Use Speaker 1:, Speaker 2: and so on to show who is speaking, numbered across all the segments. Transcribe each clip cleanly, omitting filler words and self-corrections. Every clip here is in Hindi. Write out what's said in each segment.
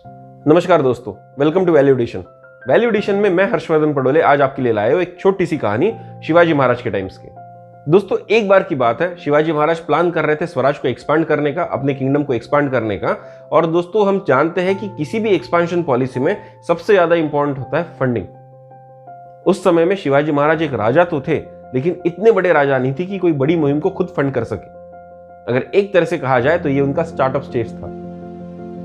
Speaker 1: नमस्कार दोस्तों, welcome to value addition. Value addition में मैं हर्षवर्धन पडोले आज आपके लिए लाया हूं एक छोटी सी कहानी शिवाजी महाराज के टाइम्स की। दोस्तों, एक बार की बात है, शिवाजी महाराज प्लान कर रहे थे स्वराज को एक्सपांड करने का, अपने किंगडम को एक्सपांड करने का। और दोस्तों, हम जानते हैं कि किसी भी एक्सपांशन पॉलिसी में सबसे ज्यादा इंपॉर्टेंट होता है फंडिंग। उस समय में शिवाजी महाराज एक राजा तो थे, लेकिन इतने बड़े राजा नहीं थे कि कोई बड़ी मुहिम को खुद फंड कर सके। अगर एक तरह से कहा जाए तो ये उनका स्टार्टअप स्टेज था।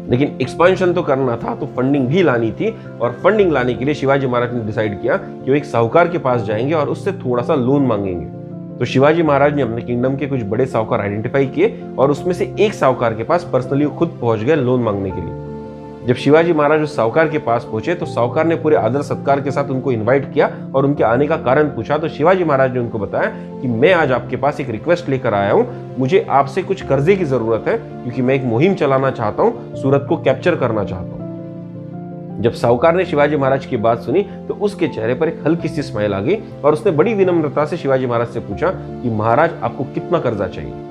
Speaker 1: लेकिन एक्सपेंशन तो करना था, तो फंडिंग भी लानी थी। और फंडिंग लाने के लिए शिवाजी महाराज ने डिसाइड किया कि वो एक साहूकार के पास जाएंगे और उससे थोड़ा सा लोन मांगेंगे। तो शिवाजी महाराज ने अपने किंगडम के कुछ बड़े साहूकार आइडेंटिफाई किए और उसमें से एक साहूकार के पास पर्सनली खुद पहुंच गए लोन मांगने के लिए। जब शिवाजी महाराज उस साहूकार के पास पहुंचे तो साहूकार ने पूरे आदर सत्कार के साथ उनको इनवाइट किया और उनके आने का कारण पूछा। तो शिवाजी महाराज ने उनको बताया कि मैं आज आपके पास एक रिक्वेस्ट लेकर आया हूं, मुझे आपसे कुछ कर्जे की जरूरत है, क्योंकि मैं एक मुहिम चलाना चाहता हूं, सूरत को कैप्चर करना चाहता हूं। जब साहूकार ने शिवाजी महाराज की बात सुनी तो उसके चेहरे पर एक हल्की सी स्माइल आ गई और उसने बड़ी विनम्रता से शिवाजी महाराज से पूछा कि महाराज, आपको कितना कर्जा चाहिए।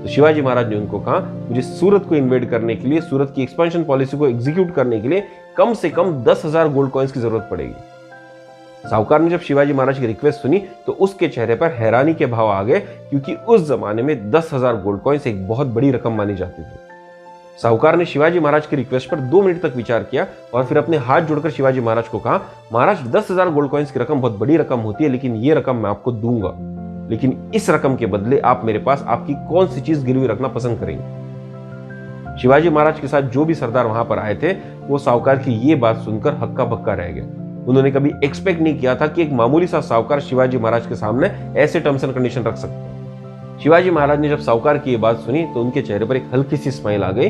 Speaker 1: तो शिवाजी महाराज ने उनको कहा, मुझे सूरत को इन्वेड करने के लिए, सूरत की एक्सपेंशन पॉलिसी को एग्जीक्यूट करने के लिए कम से कम 10,000 गोल्ड कॉइन्स की जरूरत पड़ेगी। साहूकार ने जब शिवाजी महाराज की रिक्वेस्ट सुनी तो उसके चेहरे पर हैरानी के भाव आ गए, क्योंकि उस जमाने में 10,000 गोल्ड कॉइन्स एक बहुत बड़ी रकम मानी जाती थी। साहूकार ने शिवाजी महाराज की रिक्वेस्ट पर 2 मिनट तक विचार किया और फिर अपने हाथ जोड़कर शिवाजी महाराज को कहा, महाराज, 10,000 गोल्ड कॉइन्स की रकम बहुत बड़ी रकम होती है, लेकिन ये रकम मैं आपको दूंगा। लेकिन इस रकम के बदले आप मेरे पास आपकी कौन सी चीज गिरवी रखना पसंद करेंगे। शिवाजी महाराज के साथ जो भी सरदार वहां पर आए थे, वो साहूकार की ये बात सुनकर हक्का बक्का रह गए। उन्होंने कभी एक्सपेक्ट नहीं किया था कि एक मामूली सा साहूकार शिवाजी महाराज के सामने ऐसे टर्म्स एंड कंडीशन रख सकते हैं। शिवाजी महाराज ने जब साहूकार की ये बात सुनी तो उनके चेहरे पर एक हल्की सी स्माइल आ गई।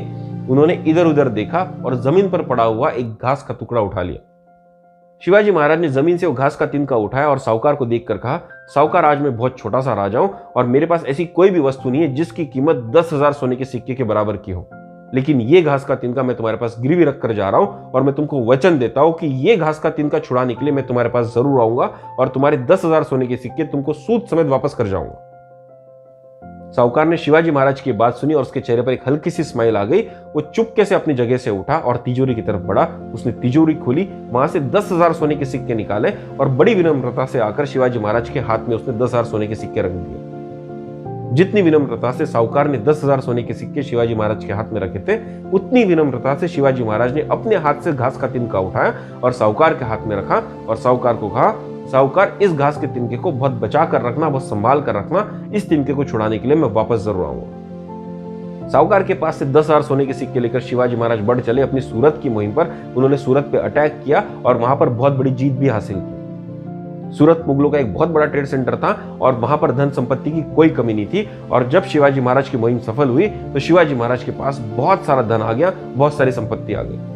Speaker 1: उन्होंने इधर उधर देखा और जमीन पर पड़ा हुआ एक घास का टुकड़ा उठा लिया। शिवाजी महाराज ने जमीन से वो घास का तिनका उठाया और साहूकार को देखकर कहा, साहूकार, आज मैं बहुत छोटा सा राजा हूं और मेरे पास ऐसी कोई भी वस्तु नहीं है जिसकी कीमत 10,000 सोने के सिक्के के बराबर की हो। लेकिन ये घास का तिनका मैं तुम्हारे पास गिरवी रखकर जा रहा हूं और मैं तुमको वचन देता हूं कि ये घास का तिनका छुड़ाने के लिए मैं तुम्हारे पास जरूर आऊंगा और तुम्हारे 10,000 सोने के सिक्के तुमको सूद समेत वापस कर जाऊंगा। साहूकार ने शिवाजी महाराज की बात सुनी और उसके चेहरे पर एक हल्की सी स्माइल आ गई। वो चुपके से अपनी जगह से उठा और तिजोरी की तरफ बढ़ा। उसने तिजोरी खोली, वहां से 10,000 सोने के सिक्के निकाले और बड़ी विनम्रता से आकर शिवाजी महाराज के हाथ में उसने 10,000 सोने के सिक्के रख दिए। जितनी विनम्रता से साहूकार ने 10,000 सोने के सिक्के शिवाजी महाराज के हाथ में रखे थे, उतनी विनम्रता से शिवाजी महाराज ने अपने हाथ से घास का तिनका उठाया और साहूकार के हाथ में रखा और साहूकार को कहा, साहूकार, इस घास के तिनके को बहुत बचा कर रखना, बहुत संभाल कर रखना, इस तिनके को छुड़ाने के लिए मैं वापस जरूर आऊंगा। साहूकार के पास से 10,000 सोने के सिक्के लेकर शिवाजी महाराज बढ़ चले अपनी सूरत की मुहिम पर। उन्होंने सूरत पे अटैक किया और वहां पर बहुत बड़ी जीत भी हासिल की। सूरत मुगलों का एक बहुत बड़ा ट्रेड सेंटर था और वहां पर धन संपत्ति की कोई कमी नहीं थी। और जब शिवाजी महाराज की मुहिम सफल हुई तो शिवाजी महाराज के पास बहुत सारा धन आ गया, बहुत सारी संपत्ति आ गई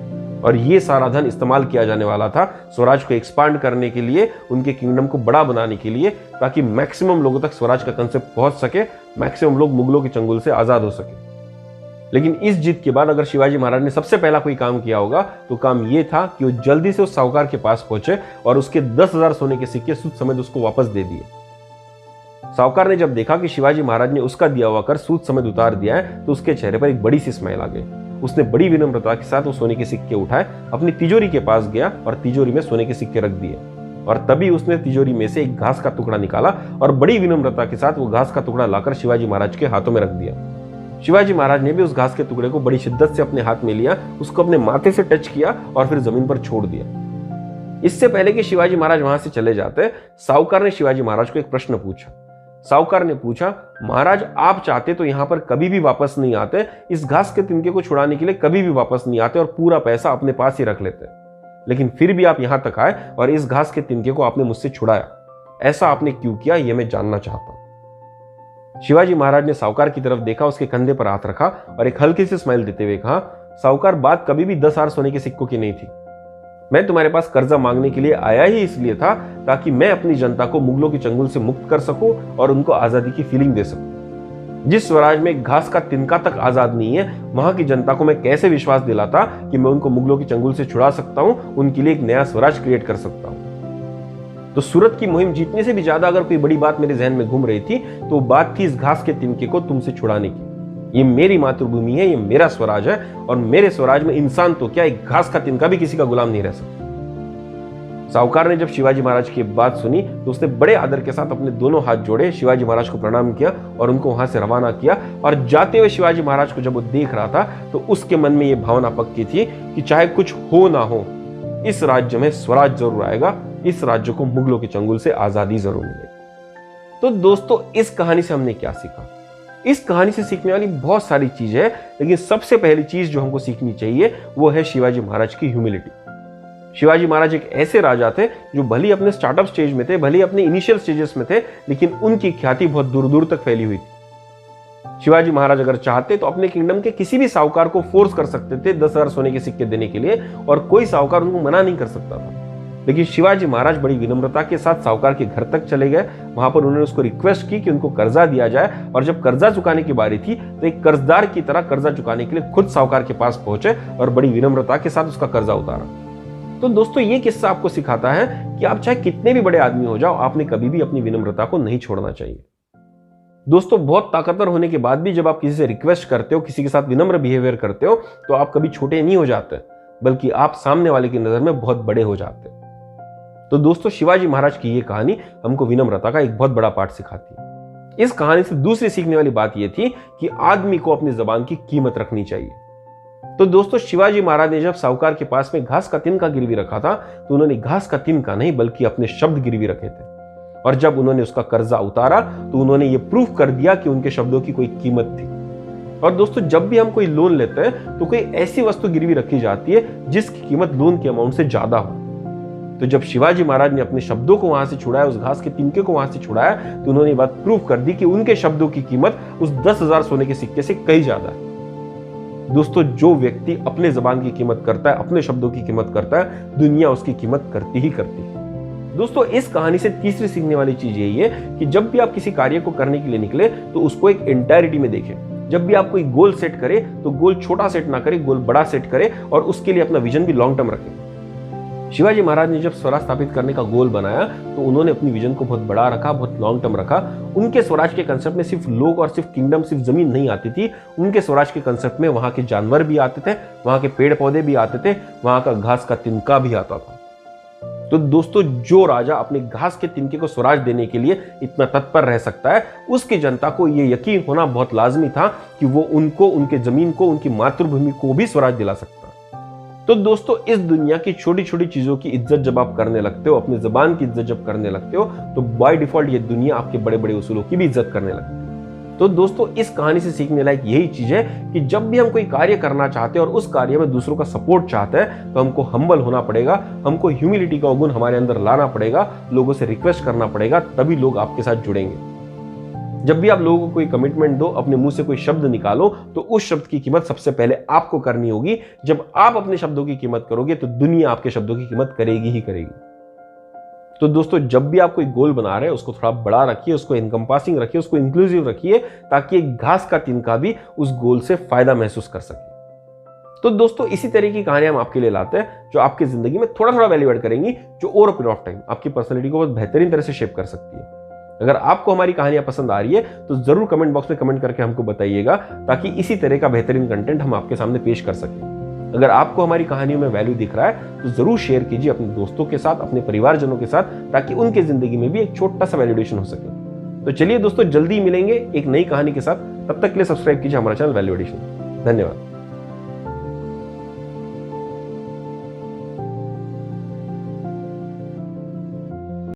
Speaker 1: और ये सारा धन इस्तेमाल किया जाने वाला था स्वराज को एक्सपांड करने के लिए, उनके किंगडम को बड़ा बनाने के लिए, ताकि मैक्सिमम लोगों तक स्वराज का कंसेप्ट पहुंच सके, मैक्सिमम लोग मुगलों के चंगुल से आजाद हो सके। लेकिन इस जीत के बाद अगर शिवाजी महाराज ने सबसे पहला कोई काम किया होगा तो काम ये था कि वो जल्दी से उस साहूकार के पास पहुंचे और उसके 10,000 सोने के सिक्के सूद समेत उसको वापस दे दिए। साहूकार ने जब देखा कि शिवाजी महाराज ने उसका दिया हुआ कर सूद समेत उतार दिया है तो उसके चेहरे पर एक बड़ी सी स्माइल आ गई। उसने बड़ी विनम्रता के साथ वो सोने के सिक्के उठाए, अपनी तिजोरी के पास गया और तिजोरी में सोने के सिक्के रख दिए। और तभी उसने तिजोरी में से एक घास का टुकड़ा निकाला और बड़ी विनम्रता के साथ वो घास का टुकड़ा लाकर शिवाजी महाराज के हाथों में रख दिया। शिवाजी महाराज ने भी उस घास के टुकड़े को बड़ी शिद्दत से अपने हाथ में लिया, उसको अपने माथे से टच किया और फिर जमीन पर छोड़ दिया। इससे पहले कि शिवाजी महाराज वहां से चले जाते, साहूकार ने शिवाजी महाराज को एक प्रश्न पूछा। साहूकार ने पूछा, महाराज, आप चाहते तो यहां पर कभी भी वापस नहीं आते, इस घास के तिनके को छुड़ाने के लिए कभी भी वापस नहीं आते और पूरा पैसा अपने पास ही रख लेते, लेकिन फिर भी आप यहां तक आए और इस घास के तिनके को आपने मुझसे छुड़ाया। ऐसा आपने क्यों किया, यह मैं जानना चाहता हूं। शिवाजी महाराज ने साहूकार की तरफ देखा, उसके कंधे पर हाथ रखा और एक हल्की सी स्माइल देते हुए कहा, साहूकार, बात कभी भी 10,000 सोने के सिक्कों की नहीं थी। मैं तुम्हारे पास कर्जा मांगने के लिए आया ही इसलिए था ताकि मैं अपनी जनता को मुगलों के चंगुल से मुक्त कर सकूं और उनको आजादी की फीलिंग दे सकूं। जिस स्वराज में घास का तिनका तक आजाद नहीं है, वहां की जनता को मैं कैसे विश्वास दिलाता कि मैं उनको मुगलों की चंगुल से छुड़ा सकता हूं, उनके लिए एक नया स्वराज क्रिएट कर सकता हूं। तो सूरत की मुहिम जीतने से भी ज्यादा अगर कोई बड़ी बात मेरे जहन में घूम रही थी तो बात थी इस घास के तिनके को तुमसे छुड़ाने की। ये मेरी मातृभूमि है, ये मेरा स्वराज है, और मेरे स्वराज में इंसान तो क्या, एक घास का तिनका भी किसी का गुलाम नहीं रह सकता। साहूकार ने जब शिवाजी महाराज की बात सुनी तो उसने बड़े आदर के साथ अपने दोनों हाथ जोड़े, शिवाजी महाराज को प्रणाम किया और उनको वहां से रवाना किया। और जाते हुए शिवाजी महाराज को जब वो देख रहा था तो उसके मन में ये भावना पक्की थी कि चाहे कुछ हो ना हो, इस राज्य में स्वराज जरूर आएगा, इस राज्य को मुगलों के चंगुल से आजादी जरूर मिलेगी। तो दोस्तों, इस कहानी से हमने क्या सीखा? इस कहानी से सीखने वाली बहुत सारी चीजें हैं, लेकिन सबसे पहली चीज जो हमको सीखनी चाहिए वो है शिवाजी महाराज की ह्यूमिलिटी। शिवाजी महाराज एक ऐसे राजा थे जो भले अपने स्टार्टअप स्टेज में थे, भले अपने इनिशियल स्टेजेस में थे, लेकिन उनकी ख्याति बहुत दूर दूर तक फैली हुई थी। शिवाजी महाराज अगर चाहते तो अपने किंगडम के किसी भी साहूकार को फोर्स कर सकते थे 10,000 सोने के सिक्के देने के लिए, और कोई साहूकार उनको मना नहीं कर सकता था। लेकिन शिवाजी महाराज बड़ी विनम्रता के साथ साहूकार के घर तक चले गए। वहां पर उन्होंने उसको रिक्वेस्ट की कि उनको कर्जा दिया जाए, और जब कर्जा चुकाने की बारी थी तो एक कर्जदार की तरह कर्जा चुकाने के लिए खुद साहूकार के पास पहुंचे और बड़ी विनम्रता के साथ उसका कर्जा उतारा। तो दोस्तों, ये किस्सा आपको सिखाता है कि आप चाहे कितने भी बड़े आदमी हो जाओ, आपने कभी भी अपनी विनम्रता को नहीं छोड़ना चाहिए। दोस्तों, बहुत ताकतवर होने के बाद भी जब आप किसी से रिक्वेस्ट करते हो, किसी के साथ विनम्र बिहेवियर करते हो, तो आप कभी छोटे नहीं हो जाते, बल्कि आप सामने वाले की नजर में बहुत बड़े हो जाते हो। तो दोस्तों, शिवाजी महाराज की यह कहानी हमको विनम्रता का एक बहुत बड़ा पाठ सिखाती है। इस कहानी से दूसरी सीखने वाली बात यह थी कि आदमी को अपनी जबान की कीमत रखनी चाहिए। तो दोस्तों, शिवाजी महाराज ने जब साहूकार के पास में घास का तिनका गिरवी रखा था तो उन्होंने घास का तिनका नहीं बल्कि अपने शब्द गिरवी रखे थे, और जब उन्होंने उसका कर्जा उतारा तो उन्होंने ये प्रूफ कर दिया कि उनके शब्दों की कोई कीमत थी। और दोस्तों, जब भी हम कोई लोन लेते हैं तो कोई ऐसी वस्तु गिरवी रखी जाती है जिसकी कीमत लोन के अमाउंट से ज्यादा हो। तो जब शिवाजी महाराज ने अपने शब्दों को वहां से छुड़ाया, उस घास के तिनके को वहां से छुड़ाया, तो उन्होंने ये बात प्रूफ कर दी कि उनके शब्दों की कीमत उस 10,000 सोने के सिक्के से कहीं ज्यादा है। दोस्तों, जो व्यक्ति अपने जबान की कीमत करता है, अपने शब्दों की कीमत करता है, दुनिया उसकी कीमत करती ही करती है। दोस्तों, इस कहानी से तीसरी सीखने वाली चीज यही है कि जब भी आप किसी कार्य को करने के लिए निकले तो उसको एक एंटायरिटी में देखें। जब भी आप कोई गोल सेट करें तो गोल छोटा सेट ना करें, गोल बड़ा सेट करें, और उसके लिए अपना विजन भी लॉन्ग टर्म रखें। शिवाजी महाराज ने जब स्वराज स्थापित करने का गोल बनाया तो उन्होंने अपनी विजन को बहुत बड़ा रखा, बहुत लॉन्ग टर्म रखा। उनके स्वराज के कंसेप्ट में सिर्फ लोग और सिर्फ किंगडम, सिर्फ जमीन नहीं आती थी। उनके स्वराज के कंसेप्ट में वहां के जानवर भी आते थे, वहां के पेड़ पौधे भी आते थे, वहां का घास का तिनका भी आता था। तो दोस्तों, जो राजा अपने घास के तिनके को स्वराज देने के लिए इतना तत्पर रह सकता है, उसकी जनता को यह यकीन होना बहुत लाजमी था कि वो उनको, उनके जमीन को, उनकी मातृभूमि को भी स्वराज दिला सकता है। तो दोस्तों, इस दुनिया की छोटी छोटी चीजों की इज्जत जब आप करने लगते हो, अपनी जबान की इज्जत जब करने लगते हो, तो बाय डिफॉल्ट ये दुनिया आपके बड़े बड़े उसूलों की भी इज्जत करने लगती है। तो दोस्तों, इस कहानी से सीखने लायक यही चीज है कि जब भी हम कोई कार्य करना चाहते हैं और उस कार्य में दूसरों का सपोर्ट चाहते हैं, तो हमको हम्बल होना पड़ेगा, हमको ह्यूमिलिटी का गुण हमारे अंदर लाना पड़ेगा, लोगों से रिक्वेस्ट करना पड़ेगा, तभी लोग आपके साथ जुड़ेंगे। जब भी आप लोगों को कोई कमिटमेंट दो, अपने मुंह से कोई शब्द निकालो, तो उस शब्द की कीमत सबसे पहले आपको करनी होगी। जब आप अपने शब्दों की कीमत करोगे तो दुनिया आपके शब्दों की कीमत करेगी ही करेगी। तो दोस्तों, जब भी आप कोई गोल बना रहे हैं उसको थोड़ा बड़ा रखिए, उसको इनकम्पासिंग रखिए, उसको इंक्लूसिव रखिए, ताकि एक घास का तिनका भी उस गोल से फायदा महसूस कर सके। तो दोस्तों, इसी तरह की कहानियां हम आपके लिए लाते हैं जो आपकी जिंदगी में थोड़ा थोड़ा वैल्यू ऐड करेंगी, जो over a period of time आपकी पर्सनैलिटी को बहुत बेहतरीन तरह से शेप कर सकती है। अगर आपको हमारी कहानियां पसंद आ रही है तो जरूर कमेंट बॉक्स में कमेंट करके हमको बताइएगा, ताकि इसी तरह का बेहतरीन कंटेंट हम आपके सामने पेश कर सकें। अगर आपको हमारी कहानियों में वैल्यू दिख रहा है तो जरूर शेयर कीजिए अपने दोस्तों के साथ, अपने परिवारजनों के साथ, ताकि उनके जिंदगी में भी एक छोटा सा वैल्यूएशन हो सके। तो चलिए दोस्तों, जल्दी मिलेंगे एक नई कहानी के साथ। तब तक के लिए सब्सक्राइब कीजिए हमारा चैनल वैल्यू एडिशन। धन्यवाद।